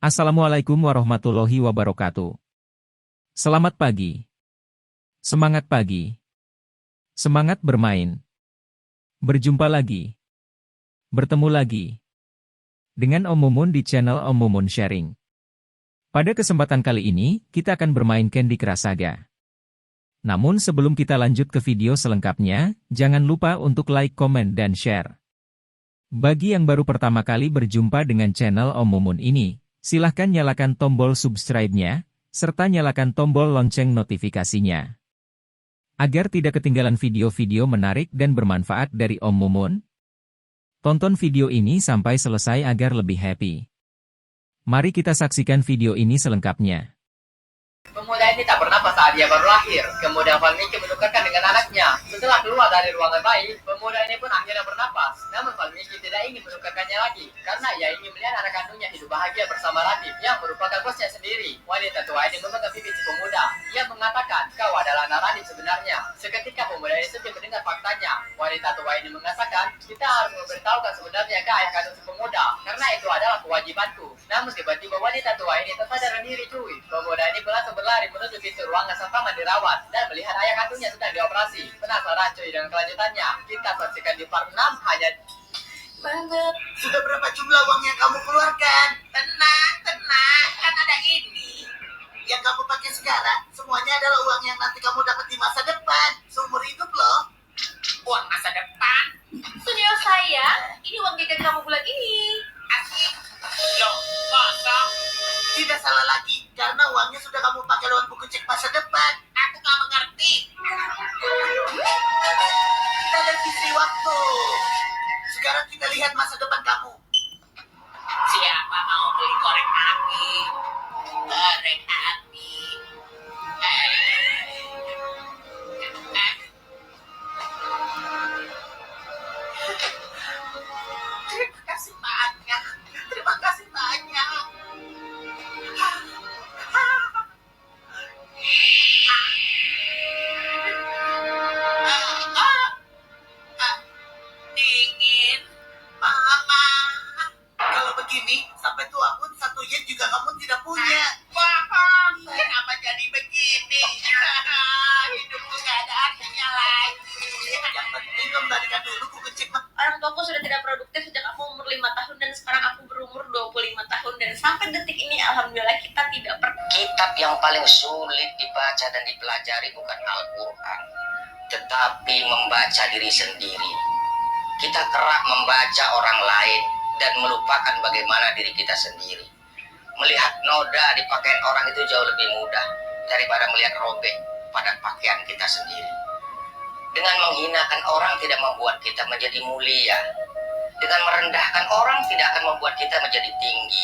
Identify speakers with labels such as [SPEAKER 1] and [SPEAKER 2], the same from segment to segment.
[SPEAKER 1] Assalamualaikum warahmatullahi wabarakatuh. Selamat pagi. Semangat pagi. Semangat bermain. Berjumpa lagi. Bertemu lagi. Dengan Om Mumun di channel Om Mumun Sharing. Pada kesempatan kali ini, kita akan bermain Candy Crush Saga. Namun sebelum kita lanjut ke video selengkapnya, jangan lupa untuk like, komen, dan share. Bagi yang baru pertama kali berjumpa dengan channel Om Mumun ini, silahkan nyalakan tombol subscribe-nya, serta nyalakan tombol lonceng notifikasinya. Agar tidak ketinggalan video-video menarik dan bermanfaat dari Om Mumun, tonton video ini sampai selesai agar lebih happy. Mari kita saksikan video ini selengkapnya.
[SPEAKER 2] Pemuda ini tak bernafas saat dia baru lahir. Kemudian Valmiki menukarkan dengan anaknya. Setelah keluar dari ruangan bayi, pemuda ini pun akhirnya bernafas. Namun Valmiki tidak ingin menukarkannya lagi, karena ia ingin melihat anak kandungnya hidup bahagia bersama Radit, yang merupakan bosnya sendiri. Wanita tua ini memegang pipi si pemuda. Ia mengatakan, kau adalah anak Radit sebenarnya. Seketika pemuda ini sedih mendengar faktanya. Wanita tua ini mengatakan, kita harus memberitahukan sebenarnya ke ayah kandung si pemuda, karena itu adalah kewajibanku. Namun tiba-tiba wanita tua ini tersadar diri cuy. Pemuda ini langsung berlari menuju pintu ruangan sang paman dirawat dan melihat ayah kandungnya sedang dioperasi. Penasaran cuy dengan kelanjutannya? Kita saksikan di part 6 hanya
[SPEAKER 3] banget. Sudah berapa jumlah uang yang kamu keluarkan? Tenang, kan ada ini. Yang kamu pakai sekarang, semuanya adalah uang yang nanti kamu dapat di masa depan. Seumur hidup loh. Uang masa depan?
[SPEAKER 4] Sunio sayang, ini uang jajan kamu bulan ini.
[SPEAKER 3] Asik. Loh, masa? Tidak salah lagi, karena uangnya sudah kamu pakai lewat buku cek masa depan. Aku gak mengerti. Kita revisi waktu. Sekarang kita lihat masa depan kamu. Siapa mau beli korek api? Korek api. Terima kasih banyak. Terima kasih banyak. Dingin, Mama. Kalau begini, sampai tua pun 1 yen juga kamu tidak punya. Paham. Kenapa jadi begini? Hidupku gak ada artinya lagi. Yang penting kembalikan dulu buku cek.
[SPEAKER 4] Orang tuaku sudah tidak produktif sejak aku umur 5 tahun dan sekarang aku berumur 25 tahun dan sampai detik ini alhamdulillah kita tidak pernah.
[SPEAKER 5] Kitab yang paling sulit dibaca dan dipelajari bukan Al-Quran, tetapi membaca diri sendiri. Kita kerap membaca orang lain dan melupakan bagaimana diri kita sendiri. Melihat noda di pakaian orang itu jauh lebih mudah daripada melihat robek pada pakaian kita sendiri. Dengan menghinakan orang tidak membuat kita menjadi mulia. Dengan merendahkan orang tidak akan membuat kita menjadi tinggi.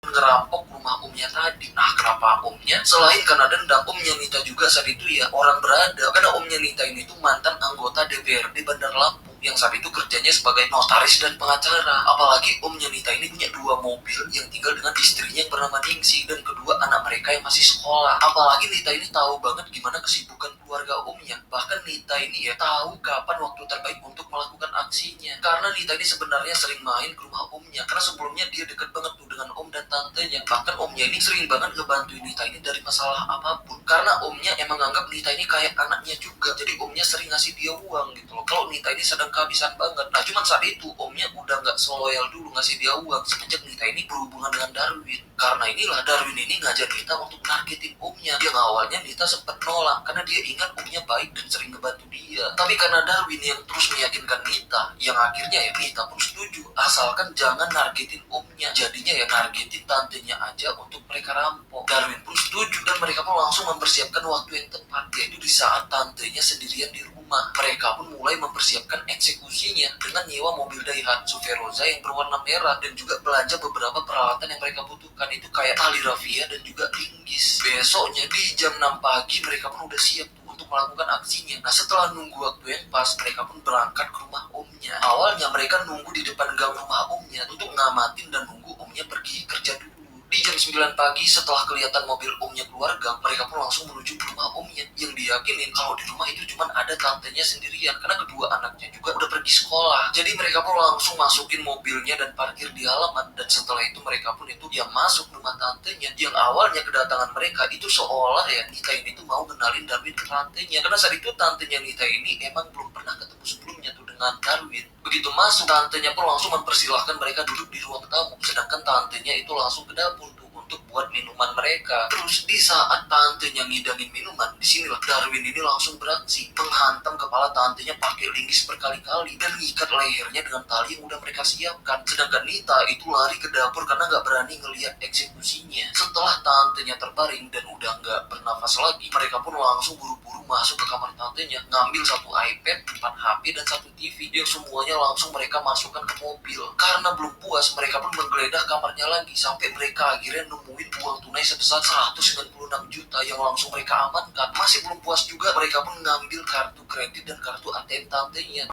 [SPEAKER 6] Ngerampok rumah omnya tadi. Nah, kenapa omnya? Selain karena dendam, omnya Nita juga saat itu ya orang berada. Karena omnya Nita ini tuh mantan anggota DPRD Bandar Lampung yang saat itu kerjanya sebagai notaris dan pengacara. Apalagi omnya Nita ini punya 2 mobil yang tinggal dengan istrinya yang bernama Ningsih dan kedua anak mereka yang masih sekolah. Apalagi Nita ini tahu banget gimana kesibukan keluarga omnya. Bahkan Nita ini ya tahu kapan waktu terbaik untuk melakukan aksinya. Karena Nita ini sebenarnya sering main ke rumah omnya. Karena sebelumnya dia dekat banget tuh dengan om dan tantenya. Bahkan omnya ini sering banget ngebantuin Nita ini dari masalah apapun. Karena omnya emang anggap Nita ini kayak anaknya juga. Jadi omnya sering ngasih dia uang gitu loh. Kalau Nita ini sedang kehabisan banget. Nah cuman saat itu omnya udah gak seloyal dulu ngasih dia uang semenjak Nita ini berhubungan dengan Darwin. Karena inilah Darwin ini ngajak Nita untuk targetin omnya. Yang awalnya Nita sempat nolak karena dia ingat omnya baik dan sering ngebantu dia. Tapi karena Darwin yang terus meyakinkan Nita, yang akhirnya ya Nita pun setuju. Asalkan jangan nargetin omnya. Jadinya ya nargetin tantenya aja untuk mereka rampok. Darwin pun setuju dan mereka pun langsung mempersiapkan waktu yang tepat, yaitu di saat tantenya sendirian di rumah. Mereka pun mulai mempersiapkan eksekusinya dengan nyewa mobil Daihatsu Veroza yang berwarna merah dan juga belanja beberapa peralatan yang mereka butuhkan, itu kayak tali rafia dan juga linggis. Besoknya di jam 6 pagi mereka pun udah siap tuh untuk melakukan aksinya. Nah setelah nunggu waktu yang pas, mereka pun berangkat ke rumah omnya. Awalnya mereka nunggu di depan gang rumah omnya untuk ngamatin dan nunggu omnya pergi kerja dulu. Di jam jam 9 pagi setelah kelihatan mobil omnya keluarga, mereka pun langsung menuju ke rumah omnya yang diyakinin kalau di rumah itu cuma ada tantenya sendirian karena kedua anaknya juga udah pergi sekolah. Jadi mereka pun langsung masukin mobilnya dan parkir di halaman, dan setelah itu mereka pun itu yang masuk rumah tantenya yang awalnya kedatangan mereka itu seolah ya Nita ini tuh mau kenalin Darwin ke tantenya, karena saat itu tantenya Nita ini emang belum pernah ketemu sebelumnya tuh dengan Darwin. Begitu masuk, tantenya pun langsung mempersilahkan mereka duduk di ruang tamu, sedangkan tantenya itu langsung ke dapur tuh untuk buat minuman mereka. Terus di saat tantenya ngidangin minuman, disinilah Darwin ini langsung beraksi menghantam kepala tantenya pakai linggis berkali-kali dan ngikat lehernya dengan tali yang udah mereka siapkan. Sedangkan Nita itu lari ke dapur karena nggak berani ngelihat eksekusinya. Setelah tantenya terbaring dan udah nggak bernafas lagi, mereka pun langsung buru-buru masuk ke kamar tantenya, ngambil satu iPad, 4 HP, dan satu TV yang semuanya langsung mereka masukkan ke mobil. Karena belum puas, mereka pun menggeledah kamarnya lagi sampai mereka akhirnya nemuin uang tunai sebesar 196 juta yang langsung mereka amankan. Masih belum puas juga, mereka pun ngambil kartu kredit dan kartu ATM tantenya.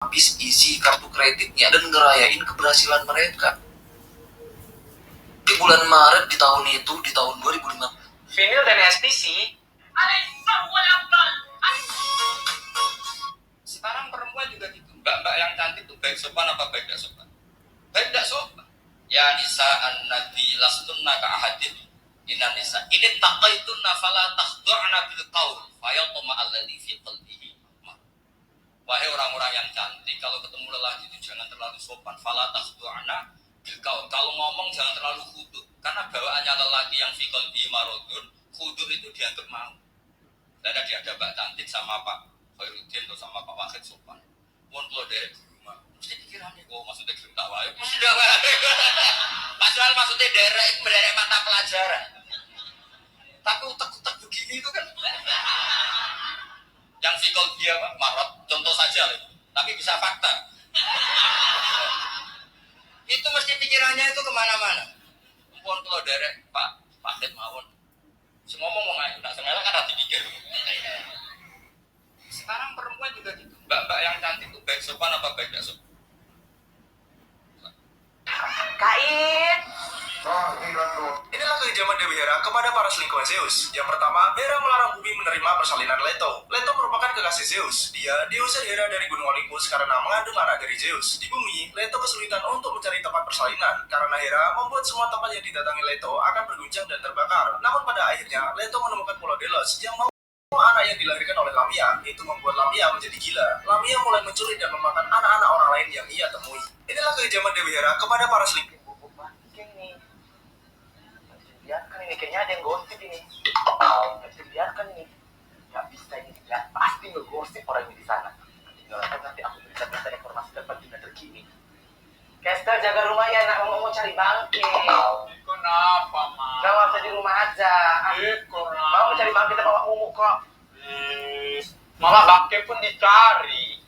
[SPEAKER 6] Habis isi kartu kreditnya dan ngerayain keberhasilan mereka. Di bulan Maret di tahun itu, di tahun 2005,
[SPEAKER 2] Vinil dan SPC.
[SPEAKER 5] Sekarang perempuan juga gitu. Mbak-mbak yang cantik tuh baik sopan apa baik tidak sopan? Baik tidak sopan. Ya nisa an-nabi lastunna ka'ahadin. Inna nisa ini taqaitunna fala takhdu'na bil qaul fayatma alladhi fi qalbihi. Wahai orang-orang yang cantik, kalau ketemu lelaki itu jangan terlalu sopan. Fala takhdu'na bil qaul. Kalau ngomong jangan terlalu khudu, karena bawaannya lelaki yang fi qalbihi maradun, khudu itu dianggap mau. Dan dia ada Mbak cantik sama Pak Khairuddin atau sama Pak Wahid sopan. Mohon keluar dari rumah. Mesti pikirannya, oh maksudnya gelem tak wae. Mesti dak wae. Padahal maksudnya derek mata pelajaran. Tapi utek-utek begini itu kan. Yang fikol dia Pak Marot, contoh saja loh. Tapi bisa fakta. Itu mesti pikirannya itu kemana-mana. Mohon keluar derek Pak Wahid mawon. Semua ngomong aja, tak sengaja kan hati pikir. Sekarang perempuan juga gitu. Mbak-mbak yang cantik tuh baik sopan apa baik tidak sopan?
[SPEAKER 4] Kain.
[SPEAKER 7] Inilah kekejaman Dewi Hera kepada para selingkuhan Zeus. Yang pertama, Hera melarang Bumi menerima persalinan Leto. Leto merupakan kekasih Zeus. Dia diusir Hera dari Gunung Olympus karena mengandung anak dari Zeus. Di bumi, Leto kesulitan untuk mencari tempat persalinan karena Hera membuat semua tempat yang didatangi Leto akan berguncang dan terbakar. Namun pada akhirnya, Leto menemukan Pulau Delos yang mau anak yang dilahirkan oleh Lamia. Itu membuat Lamia menjadi gila. Lamia mulai mencuri dan memakan anak-anak orang lain yang ia temui. Inilah kekejaman Dewi Hera kepada para selingkuh.
[SPEAKER 2] Biarkan ini, kayaknya ada yang gosip ini. Biarkan ini. Gak bisa ini, ya pasti ngegosip orang ini di sana. Nanti aku berita-berita informasi terpadu dan terkini. Kester, jaga rumah ya, nak mau cari bangke.
[SPEAKER 3] Kenapa, Ma?
[SPEAKER 2] Gak usah di rumah aja. Mau cari bangke, kita bawa mumuk kok.
[SPEAKER 3] Malah bangke pun dicari.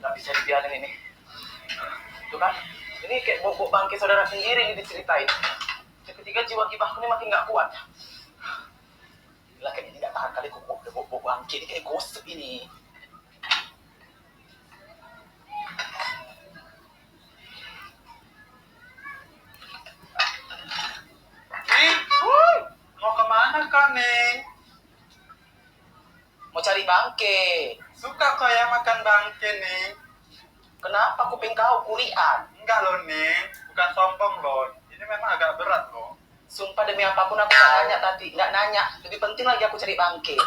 [SPEAKER 2] Gak bisa dibiarin ini. Tuh kan, ini kayak bobok bangke saudara sendiri ini diceritain. Ketiga jiwa gibahku ini makin gak kuat. Gila kayak ini gak tahan kali kok bobok bangke ini kayak gosip ini.
[SPEAKER 3] Mau kemana kau, Neng?
[SPEAKER 2] Mau cari bangke.
[SPEAKER 3] Suka kau ya makan bangke, Neng?
[SPEAKER 2] Kenapa kuping kau kulian?
[SPEAKER 3] Enggak loh, Neng. Bukan sombong loh. Ini memang agak berat loh.
[SPEAKER 2] Sumpah demi apapun aku gak nanya tadi. Gak nanya. Lebih penting lagi aku cari bangke.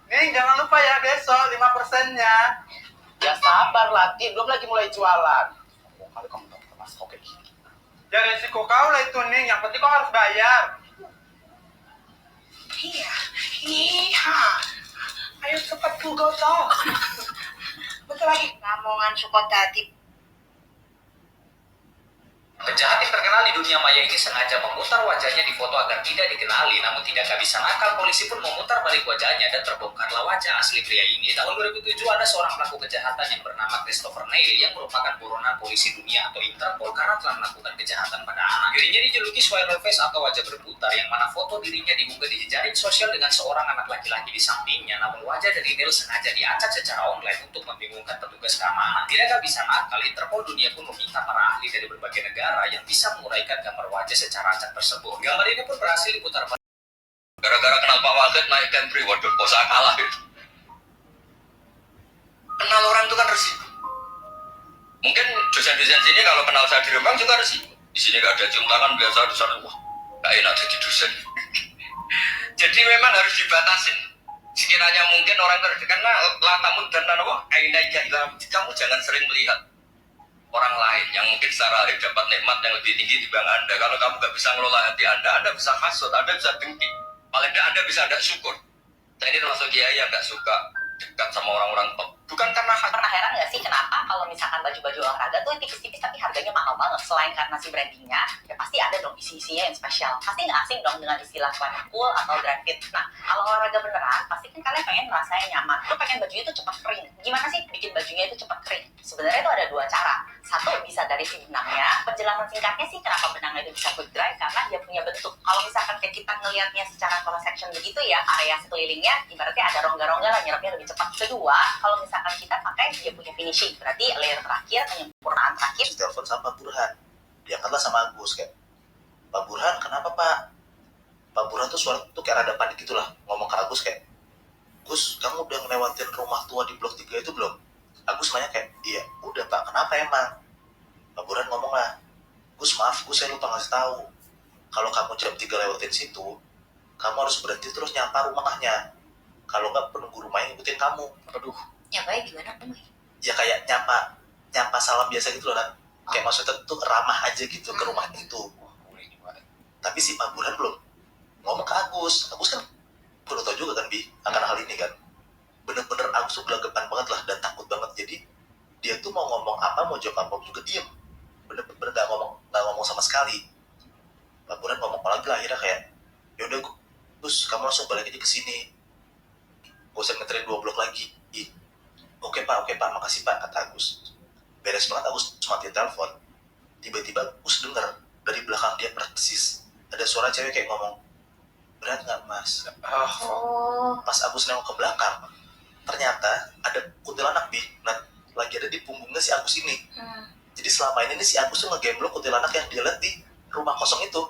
[SPEAKER 3] Neng, jangan lupa ya besok 5%-nya.
[SPEAKER 2] Ya sabar Lati, belum lagi mulai jualan. Oh, kali kamu tak termas oke gini.
[SPEAKER 3] Ya resiko kau lah itu, Neng. Yang penting kau harus bayar.
[SPEAKER 8] Iya. Ayo cepat Google toh. Betul lagi. Lamongan support tadi.
[SPEAKER 5] Penjahat yang terkenal di dunia maya ini sengaja memutar wajahnya di foto agar tidak dikenali, namun tidak kehabisan akal, polisi pun memutar balik wajahnya dan terbongkarlah wajah asli pria ini. Tahun 2007 ada seorang pelaku kejahatan yang bernama Christopher Neil yang merupakan buronan polisi dunia atau Interpol karena telah melakukan kejahatan pada anak.
[SPEAKER 9] Dirinya dijuluki spiral face atau wajah berputar, yang mana foto dirinya diunggah di jejaring sosial dengan seorang anak laki-laki di sampingnya, namun wajah dari Neil sengaja diacak secara online untuk membingungkan petugas keamanan. Tidak kehabisan akal, Interpol dunia pun meminta para ahli dari berbagai negara yang bisa menguraikan gambar wajah secara acak tersebut. Gambar ini pun berhasil diputar.
[SPEAKER 5] Gara-gara kenal Pak Waget naik Camry, waduh, kok saya kalah gitu. Kenal orang itu kan resiko. Mungkin dosen-dosen sini kalau kenal saya di Rembang juga resiko. Di sini gak ada cium tangan biasa, di sana wah gak enak jadi dosen. Jadi memang harus dibatasin. Sekiranya mungkin orang terdekat, karena latamun dan nanawa ainaika ilam, kamu jangan sering melihat orang lain yang mungkin secara lahir dapat nikmat yang lebih tinggi dibanding Anda. Kalau kamu gak bisa ngelola hati Anda bisa hasut, Anda bisa dengki. Paling tidak Anda bisa tidak syukur. Saya ini termasuk kiai yang gak suka dekat sama orang-orang top. Bukan karena
[SPEAKER 10] pernah heran nggak sih kenapa kalau misalkan baju-baju olahraga tuh tipis-tipis tapi harganya mahal banget? Selain karena si brandingnya, ya pasti ada dong isi-isinya yang spesial. Pasti nggak asing dong dengan istilah sweater cool atau dry fit. Nah, kalau olahraga beneran, pasti kan kalian pengen rasanya nyaman. Lo pengen bajunya itu cepat kering. Gimana sih bikin bajunya itu cepat kering? Sebenarnya itu ada dua cara. Satu, bisa dari si benangnya. Penjelasan singkatnya sih kenapa benangnya itu bisa quick dry, karena dia punya bentuk. Kalau misalkan kayak kita ngelihatnya secara cross section begitu ya, area sekelilingnya ibaratnya ada rongga-rongga lah, nyerapnya lebih cepat. Kedua, kalau misalkan kita pakai dia punya finishing, berarti layer terakhir, penyempurnaan terakhir.
[SPEAKER 11] Telepon sama Pak Burhan, diangkatlah sama Agus kayak, Pak Burhan kenapa Pak? Pak Burhan tuh suara tuh kayak rada panik gitulah, ngomong ke Agus kayak, Gus kamu udah ngelewatin rumah tua di blok 3 itu belum? Agus nanya kayak, iya udah Pak, kenapa emang? Pak Burhan ngomong lah, Gus maaf Gus saya lupa ngasih tahu, kalau kamu jam 3 lewatin situ, kamu harus berhenti terus nyapa rumahnya. Kalau nggak penunggu rumahnya ngikutin kamu. Aduh.
[SPEAKER 10] Nyapanya gimana Om?
[SPEAKER 11] Ya kayak nyapa salam biasa gitu loh kan. Kayak maksudnya tuh ramah aja gitu ke rumah itu. Tapi si Pak Burhan belum ngomong ke Agus. Agus kan perlu tahu juga kan Bi akan hal ini kan. Bener-bener Agus tuh gelagapan banget lah dan takut banget. Jadi dia tuh mau ngomong apa, mau jawab apa juga diem. Bener-bener nggak ngomong sama sekali. Pak Burhan ngomong lagi lah akhirnya kayak, yaudah Gus kamu langsung balik aja ke sini. Gak usah ngeterin 2 blok lagi. Oke pak, makasih pak, kata Agus. Beres banget Agus matiin telepon. Tiba-tiba Agus denger dari belakang dia persis ada suara cewek kayak ngomong, berat nggak mas? Pas Agus nengok ke belakang, ternyata ada kuntilanak Bi. Nah, lagi ada di punggungnya si Agus ini. Jadi selama ini si Agus tuh ngegemblok kuntilanak yang dia lihat di rumah kosong itu.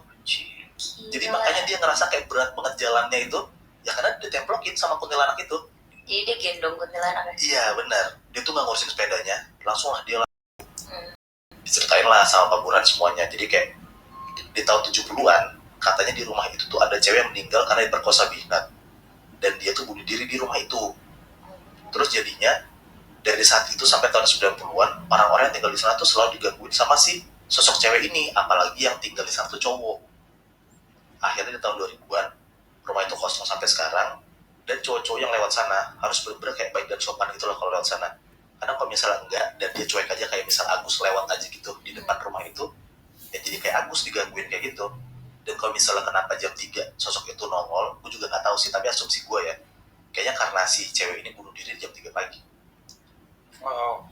[SPEAKER 11] Jadi makanya dia ngerasa kayak berat banget jalannya itu. Ya karena ditemplokin sama kuntilanak itu.
[SPEAKER 10] Jadi dia gendong kuntilanak.
[SPEAKER 11] Iya benar. Dia tuh nggak ngurusin sepedanya, langsung lah dia diceritain lah sama Pak Burhan semuanya. Jadi kayak di tahun 70-an katanya di rumah itu tuh ada cewek yang meninggal karena diperkosa binat. Dan dia tuh bunuh diri di rumah itu. Terus jadinya dari saat itu sampai tahun 90-an orang-orang yang tinggal di sana tuh selalu digangguin sama si sosok cewek ini, apalagi yang tinggal di sana tuh cowok. Akhirnya di tahun 2000-an rumah itu kosong sampai sekarang, dan cowok-cowok yang lewat sana harus bener-bener kayak baik dan sopan gitu loh kalau lewat sana. Karena kalau misalnya enggak dan dia cuek aja kayak misal Agus lewat aja gitu di depan rumah itu, ya jadi kayak Agus digangguin kayak gitu. Dan kalau misalnya kenapa jam 3 sosok itu nongol, gue juga nggak tahu sih, tapi asumsi gue ya kayaknya karena si cewek ini bunuh diri jam 3 pagi.
[SPEAKER 6] Wow,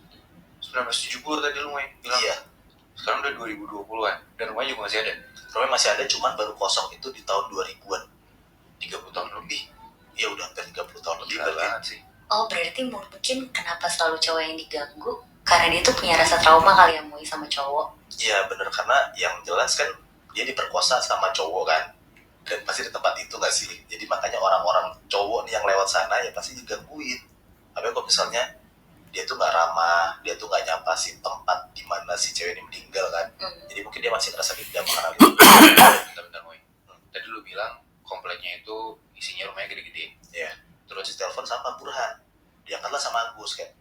[SPEAKER 6] 1970 tadi lu bilang.
[SPEAKER 11] Iya.
[SPEAKER 6] Sekarang udah 2020-an dan rumahnya juga masih ada.
[SPEAKER 11] Rumahnya masih ada, cuman baru kosong itu di tahun 2000-an. 30 tahun lebih. Iya udah hampir 30 tahun lebih
[SPEAKER 6] banget sih.
[SPEAKER 10] Oh berarti mungkin kenapa selalu cowok yang diganggu? Karena dia tuh punya rasa trauma kali ya Mui sama cowok.
[SPEAKER 11] Iya bener, karena yang jelas kan dia diperkosa sama cowok kan. Dan pasti di tempat itu gak sih? Jadi makanya orang-orang cowok nih yang lewat sana ya pasti digangguin. Tapi kalau misalnya dia tuh gak ramah, dia tuh gak nyapa si tempat di mana si cewek ini meninggal kan. Jadi mungkin dia masih ngerasa dendam karena itu.
[SPEAKER 6] Bentar Mui. Tadi lu bilang kompleknya itu isinya rumahnya gede-gede.
[SPEAKER 11] Iya. Terus telepon sama Pak Burhan. Diangkatlah sama Agus kayak,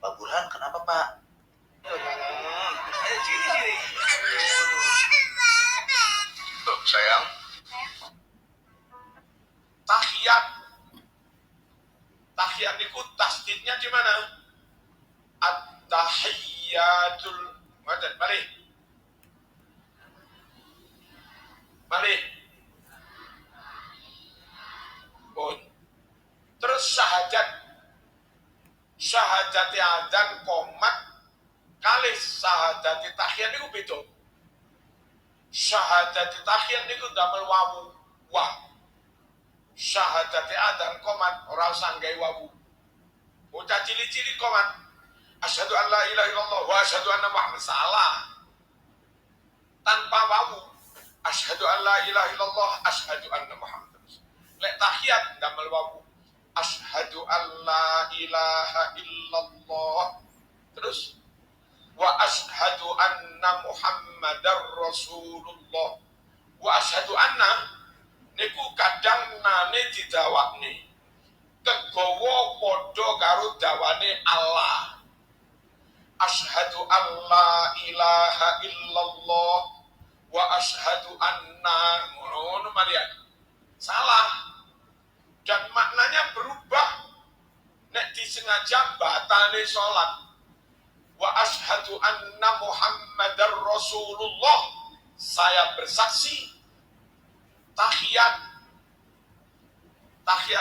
[SPEAKER 11] Pak Burhan kenapa Pak?
[SPEAKER 5] Tuh sayang.
[SPEAKER 12] Tahiyat itu tasdidnya di mana? At-tahiyyatul. Mari. Pun. Terus syahadati adzan komat kali syahadati tahiyat itu beda. Syahadati tahiyat niku damel wawu wa. Syahadati adan komat ora sanggai wawu. Bocah cili-cili komat. Asyhadu an la ilaha illallah wa asyhadu anna Muhammad salah. Tanpa wawu. Asyhadu an la ilaha illallah, asyhadu anna Muhammad. Lek tahiyat damel wawu. Asyhadu an la ilaha illallah. Terus wa asyhadu anna Muhammadar Rasulullah. Wa asyhadu anna niku kadang nane didawakne kegawa padha karo dawane Allah. Asyhadu an la ilaha illallah wa asyhadu anna ngono Maria. Salah. Dan maknanya berubah nek disengaja batane salat. Wa asyhadu anna Muhammadar Rasulullah. Saya bersaksi tahiyat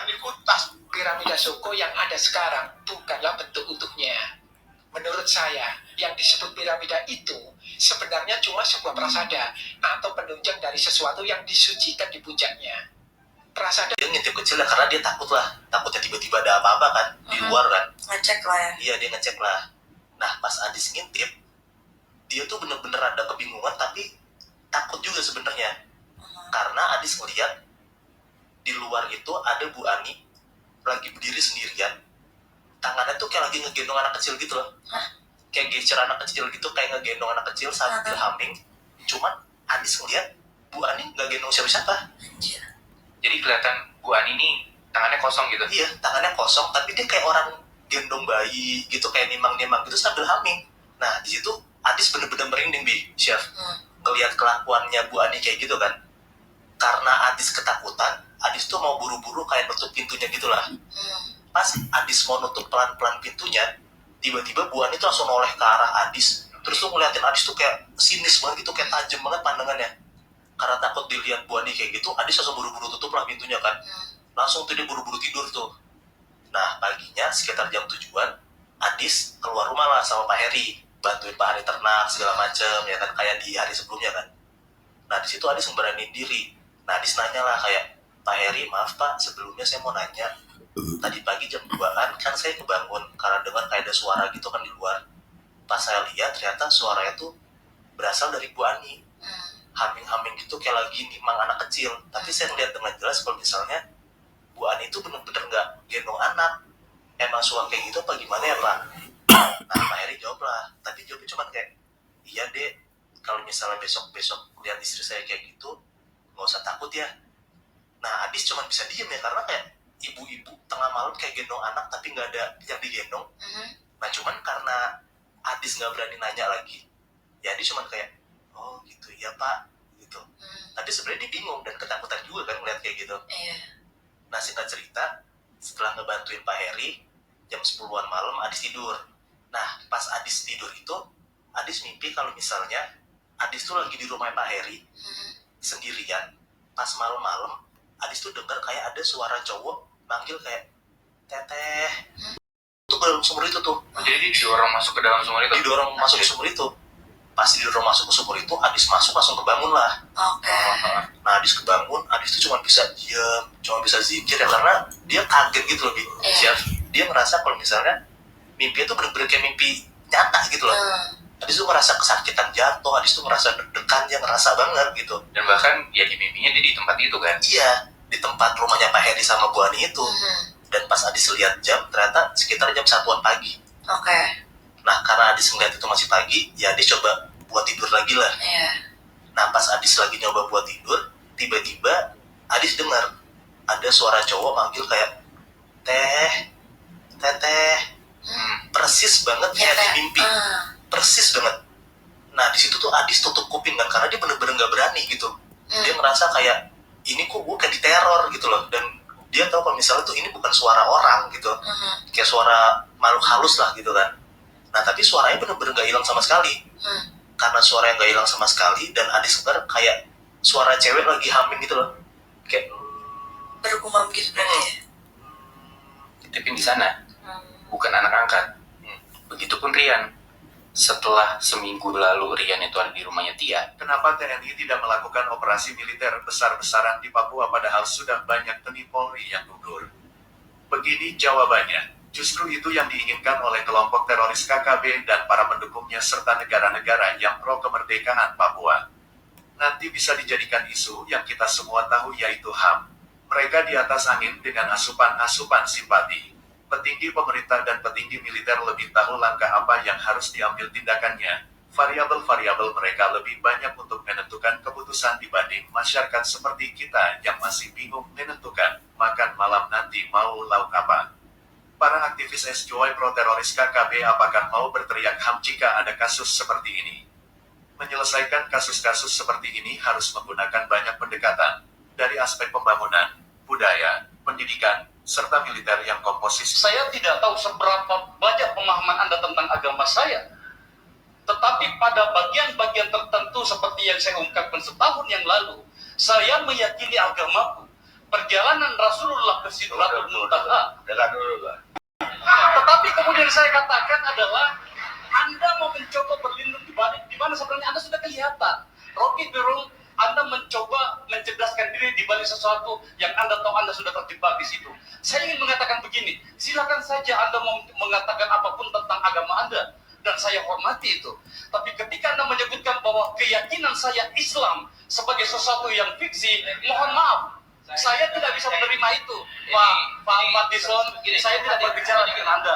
[SPEAKER 12] niku tas piramida Soko yang ada sekarang bukanlah bentuk utuhnya. Menurut saya, yang disebut piramida itu sebenarnya cuma sebuah prasada atau penunjang dari sesuatu yang disucikan di puncaknya. Prasada
[SPEAKER 11] Dia ngintip kecil lah karena dia takutnya tiba-tiba ada apa-apa kan di luar kan.
[SPEAKER 8] Ngecek lah ya.
[SPEAKER 11] Iya, dia ngecek lah. Nah, pas Adis ngintip, dia tuh bener-bener ada kebingungan tapi takut juga sebenarnya. Karena Adis ngeliat di luar itu ada Bu Ani lagi berdiri sendirian, tangannya tuh kayak lagi ngegendong anak kecil gitu loh. Kayak gecer anak kecil gitu, kayak ngegendong anak kecil sambil humming. Cuman Adis ngeliat Bu Ani nggak gendong siapa-siapa.
[SPEAKER 9] Jadi kelihatan Bu Ani ini tangannya kosong gitu.
[SPEAKER 11] Iya, tangannya kosong tapi dia kayak orang gendong bayi gitu, kayak nimang-nimang gitu sambil humming. Nah, di situ Adis bener-bener merinding, Chef. Ngeliat kelakuannya Bu Ani kayak gitu kan. Karena Adis ketakutan, Adis tuh mau buru-buru kayak nutup pintunya gitu lah. Pas Adis mau nutup pelan-pelan pintunya, tiba-tiba Bu Ani tuh langsung noleh ke arah Adis. Terus tuh ngeliatin Adis tuh kayak sinis banget gitu, kayak tajam banget pandangannya. Karena takut dilihat Bu Ani kayak gitu, Adis langsung buru-buru tutup lah pintunya kan. Langsung tuh dia buru-buru tidur tuh. Nah, paginya sekitar jam 7-an, Adis keluar rumah lah sama Pak Heri. Bantuin Pak Heri ternak, segala macem, ya kan, kayak di hari sebelumnya kan. Nah, di situ Adis ngeberaniin diri. Nah, Adis nanya lah kayak, Pak Heri, maaf Pak, sebelumnya saya mau nanya. Tadi pagi jam 2-an kan saya kebangun karena dengar kayak ada suara gitu kan di luar. Pas saya lihat ternyata suaranya tuh berasal dari Bu Ani. Humming-humming gitu kayak lagi nimang anak kecil. Tapi saya ngeliat dengan jelas kalau misalnya Bu Ani itu bener-bener nggak gendong anak. Emang suara kayak gitu apa gimana ya Pak? Nah, Pak Heri jawab lah. Tapi jawabnya cuma kayak, iya Dek, kalau misalnya besok-besok lihat istri saya kayak gitu, nggak usah takut ya. Nah, Adis cuma bisa diem ya, karena kayak ibu-ibu tengah malam kayak gendong anak tapi nggak ada yang digendong. Nah, cuman karena Adis nggak berani nanya lagi, ya Adis cuma kayak, oh gitu ya Pak, gitu. Tapi sebenarnya dia bingung dan ketakutan juga kan ngeliat kayak gitu. Nah, singkat cerita, setelah ngebantuin Pak Heri, jam 10-an malam Adis tidur. Nah, pas Adis tidur itu, Adis mimpi kalau misalnya Adis tuh lagi di rumah Pak Heri, sendirian. Pas malam-malam, Adis tuh dengar kayak ada suara cowok manggil kayak, Teteh. Itu ke dalam sumur itu tuh.
[SPEAKER 9] Jadi didorong masuk ke dalam sumur itu?
[SPEAKER 11] Didorong masuk ke sumur itu. Pas didorong masuk ke sumur itu, Adis masuk langsung kebangun lah. Nah, Adis kebangun, Adis tuh cuma bisa diam, cuma bisa zikir ya, karena dia kaget gitu loh, Dia ngerasa kalau misalnya mimpi itu bener-bener kayak mimpi nyata gitu loh. Adis tuh ngerasa kesakitan jatuh, Adis tuh ngerasa deg-degan, dia ngerasa banget gitu.
[SPEAKER 9] Dan bahkan ya di mimpinya dia di tempat itu kan?
[SPEAKER 11] Iya, di tempat rumahnya Pak Heri sama Bu Ani itu. Dan pas Adis lihat jam, ternyata sekitar jam 1-an pagi. Nah, karena Adis ngeliat itu masih pagi, ya Adis coba buat tidur lagi lah. Nah, pas Adis lagi nyoba buat tidur, tiba-tiba Adis dengar ada suara cowok manggil kayak, Teteh. Persis banget kayak di mimpi. Persis banget. Nah, di situ tuh Adis tutup kuping kan, karena dia bener-bener nggak berani gitu. Dia ngerasa kayak, ini kok gue kayak diteror gitu loh. Dan dia tahu kalau misalnya tuh ini bukan suara orang gitu. Kayak suara makhluk halus lah gitu kan. Nah, tapi suaranya bener-bener nggak hilang sama sekali. Karena suara yang nggak hilang sama sekali, dan Adis dengar kayak suara cewek lagi hamil gitu loh. Kayak
[SPEAKER 8] bergumam gitu berarti.
[SPEAKER 9] Tapi di sana bukan anak angkat. Begitupun Rian.
[SPEAKER 6] Setelah seminggu lalu Rian itu ada di rumahnya Tia.
[SPEAKER 7] Kenapa TNI tidak melakukan operasi militer besar-besaran di Papua padahal sudah banyak TNI Polri yang gugur? Begini jawabannya. Justru itu yang diinginkan oleh kelompok teroris KKB dan para pendukungnya serta negara-negara yang pro kemerdekaan Papua. Nanti bisa dijadikan isu yang kita semua tahu yaitu HAM. Mereka di atas angin dengan asupan-asupan simpati. Petinggi pemerintah dan petinggi militer lebih tahu langkah apa yang harus diambil tindakannya. Variabel-variabel mereka lebih banyak untuk menentukan keputusan dibanding masyarakat seperti kita yang masih bingung menentukan makan malam nanti mau lauk apa. Para aktivis SJW pro-teroris KKB apakah mau berteriak HAM jika ada kasus seperti ini? Menyelesaikan kasus-kasus seperti ini harus menggunakan banyak pendekatan, dari aspek pembangunan, budaya, pendidikan, serta militer yang komposisi.
[SPEAKER 13] Saya tidak tahu seberapa banyak pemahaman Anda tentang agama saya. Tetapi pada bagian-bagian tertentu seperti yang saya ungkapkan setahun yang lalu, saya meyakini agamaku. Perjalanan Rasulullah ke Sidratul Muntaha. Tetapi kemudian saya katakan adalah Anda mau mencoba berlindung di mana sebenarnya Anda sudah kelihatan. Rocky Gerung, Anda mencoba mencerdaskan diri di balik sesuatu yang Anda tahu Anda sudah terjebak di situ. Saya ingin mengatakan begini, silakan saja Anda mau mengatakan apapun tentang agama Anda, dan saya hormati itu. Tapi ketika Anda menyebutkan bahwa keyakinan saya Islam sebagai sesuatu yang fiksi, mohon maaf, saya tidak bisa menerima itu. Pak Dison, saya tidak berbicara dengan Anda.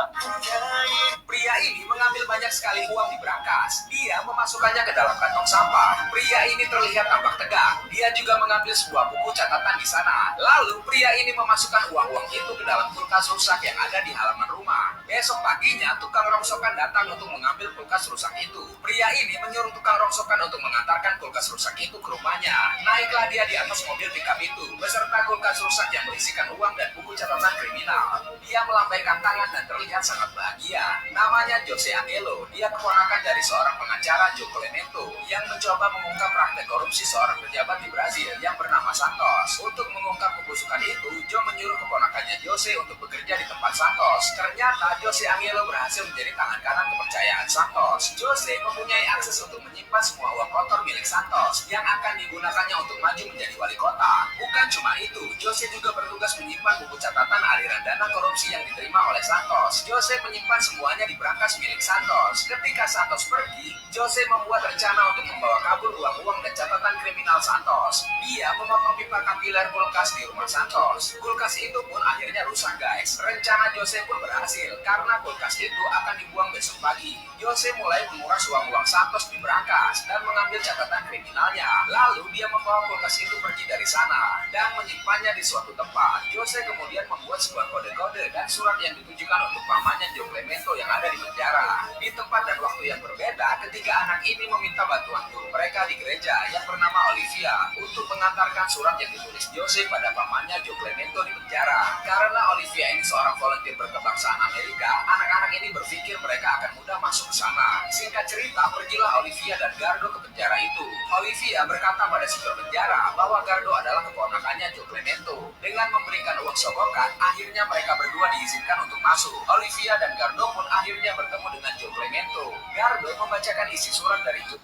[SPEAKER 9] Pria ini mengambil banyak sekali uang di brankas. Dia memasukkannya ke dalam kantong sampah. Pria ini terlihat tampak tegang. Dia juga mengambil sebuah buku catatan di sana. Lalu pria ini memasukkan uang-uang itu ke dalam kulkas rusak yang ada di halaman rumah. Besok paginya tukang rongsokan datang untuk mengambil kulkas rusak itu. Pria ini menyuruh tukang rongsokan untuk mengantarkan kulkas rusak itu ke rumahnya. Naiklah dia di atas mobil pickup itu beserta kulkas rusak yang berisikan uang dan buku catatan kriminal. Dia melambaikan tangan dan terlihat sangat bahagia. Namanya Jose Angelo. Dia keponakan dari seorang pengacara Joe Clemente yang mencoba mengungkap praktek korupsi seorang pejabat di Brazil yang bernama Santos. Untuk mengungkap kebusukan itu, Joe menyuruh keponakannya Jose untuk bekerja di tempat Santos. Ternyata Jose Angelo berhasil menjadi tangan kanan kepercayaan Santos. Jose mempunyai akses untuk menyimpan semua uang kotor milik Santos yang akan digunakannya untuk maju menjadi wali kota. Bukan cuma itu, Jose juga bertugas menyimpan buku catatan aliran dana korupsi yang diterima oleh Santos. Jose menyimpan semuanya di brankas milik Santos. Ketika Santos pergi, Jose membuat rencana untuk membawa kabur uang-uang dan catatan kriminal Santos. Dia memotong pipa kapiler kulkas di rumah Santos. Kulkas itu pun akhirnya rusak, guys. Rencana Jose pun berhasil karena kulkas itu akan dibuang besok pagi. Jose mulai menguras uang-uang Santos di brankas dan mengambil catatan kriminalnya. Lalu dia membawa kulkas itu pergi dari sana dan menyimpannya di suatu tempat. Jose kemudian membuat sebuah kode-kode dan surat yang ditujukan untuk pamannya Joe Clemente yang ada di penjara. Di tempat dan waktu yang berbeda, ketiga anak ini meminta bantuan guru mereka di gereja yang bernama Olivia untuk mengantarkan surat yang ditulis Jose pada pamannya Joe Clemente di penjara. Karena Olivia ini seorang volunteer berkebangsaan Amerika, anak-anak ini berpikir mereka akan mudah masuk ke sana. Singkat cerita, pergilah Olivia dan Gardo ke penjara itu. Olivia berkata pada sipir penjara bahwa Gardo adalah keponakannya Joe Clemente. Dengan memberikan uang sogokan, akhirnya mereka berdua diizinkan untuk masuk. Olivia dan Gardo pun akhirnya bertemu dengan Joe Clemente. Gardo membacakan isi surat dari Joe.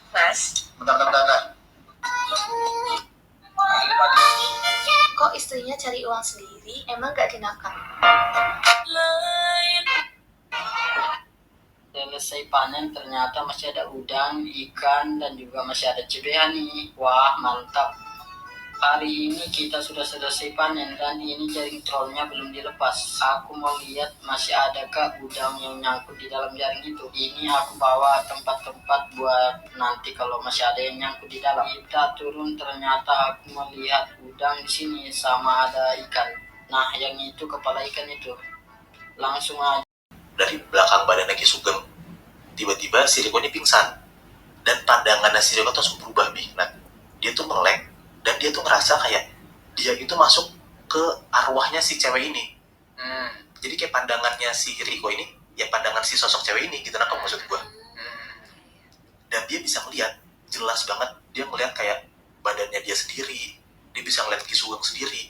[SPEAKER 11] Bentar.
[SPEAKER 14] Kok istrinya cari uang sendiri? Emang gak dinafkah?
[SPEAKER 15] Selesai panen ternyata masih ada udang, ikan, dan juga masih ada cebehan nih. Wah, mantap. Hari ini kita sudah selesai panen dan ini jaring trollnya belum dilepas. Aku mau lihat masih adakah udang yang nyangkut di dalam jaring itu. Ini aku bawa tempat-tempat buat nanti kalau masih ada yang nyangkut di dalam. Kita turun ternyata aku melihat udang di sini sama ada ikan. Nah, yang itu kepala ikan itu. Langsung aja.
[SPEAKER 11] Dari belakang badannya Ki Sugeng, tiba-tiba si Riko ini pingsan. Dan pandangannya si Riko tuh langsung berubah, Bi. Nah, dia tuh melek. Dan dia tuh ngerasa kayak dia itu masuk ke arwahnya si cewek ini. Jadi kayak pandangannya si Riko ini, ya pandangan si sosok cewek ini, gitu nah maksud gue. Dan dia bisa melihat, jelas banget, dia melihat kayak badannya dia sendiri, dia bisa ngeliat Ki Sugeng sendiri.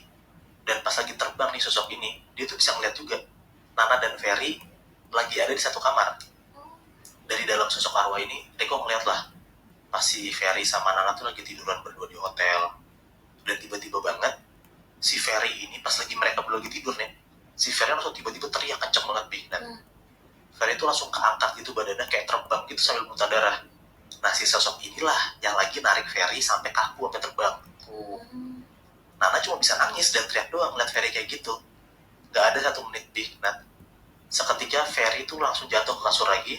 [SPEAKER 11] Dan pas lagi terbang nih sosok ini, dia tuh bisa ngeliat juga Nana dan Ferry lagi ada di satu kamar. dari dalam sosok arwah ini, Riko ngeliat lah, pas si Ferry sama Nana tuh lagi tiduran berdua di hotel. Dan tiba-tiba banget, si Ferry ini pas lagi mereka berdua lagi tidur nih, si Ferry langsung tiba-tiba teriak kenceng banget, Bi. Dan Ferry itu langsung keangkat gitu badannya kayak terbang gitu sambil muntah darah. Nah, si sosok inilah yang lagi narik Ferry sampai kaku sampai terbang. Nana cuma bisa nangis dan teriak doang ngeliat Ferry kayak gitu. Gak ada 1 menit, Bi. Nah, seketika Ferry itu langsung jatuh ke kasur lagi,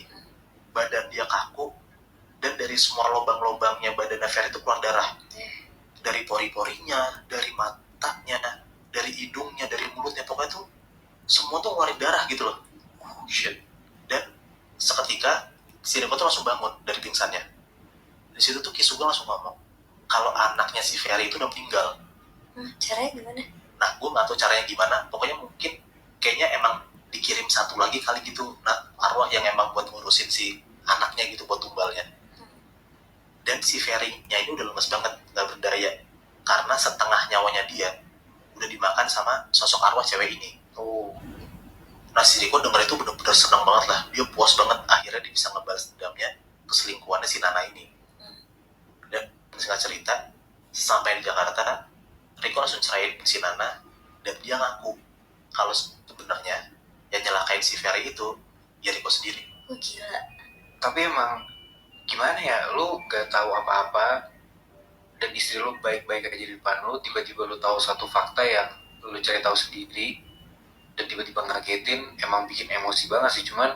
[SPEAKER 11] badan dia kaku, dan dari semua lubang-lubangnya badannya Ferry itu keluar darah. Dari pori-porinya, dari matanya, dari hidungnya, dari mulutnya, pokoknya tuh semua tuh ngeluarin darah gitu loh. Shit. Dan seketika si Riko tuh langsung bangun dari pingsannya. Di situ tuh Ki Sugeng langsung ngomong kalau anaknya si Ferry itu udah meninggal.
[SPEAKER 14] Caranya gimana?
[SPEAKER 11] Nah, gue nggak tahu caranya gimana. Pokoknya mungkin kayaknya emang dikirim satu lagi kali gitu. Nah, arwah yang emang buat ngurusin si anaknya gitu, buat tumbalnya. Dan si Ferry-nya ini udah lemes banget, nggak berdaya. Karena setengah nyawanya dia udah dimakan sama sosok arwah cewek ini. Nah, si Riko denger itu bener-bener seneng banget lah. Dia puas banget, akhirnya dia bisa ngebalas dendamnya keselingkuhannya si Nana ini. Dan singkat cerita, sampai di Jakarta, Riko langsung ceraiin si Nana. Dan dia ngaku kalau sebenarnya yang nyelakain si Ferry itu ya Riko sendiri.
[SPEAKER 14] Gila.
[SPEAKER 6] Tapi emang gimana ya, lu gak tahu apa-apa dan istri lu baik-baik aja di depan lu, tiba-tiba lu tahu satu fakta yang lu cari tahu sendiri dan tiba-tiba ngagetin, emang bikin emosi banget sih. Cuman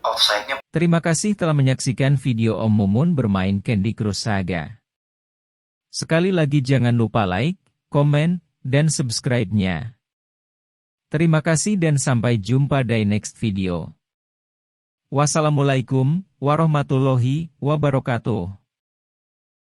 [SPEAKER 6] offside-nya.
[SPEAKER 1] Terima kasih telah menyaksikan video Om Mumun bermain Candy Crush Saga. Sekali lagi jangan lupa like, komen, dan subscribe-nya. Terima kasih dan sampai jumpa di next video. Wassalamualaikum warahmatullahi wabarakatuh.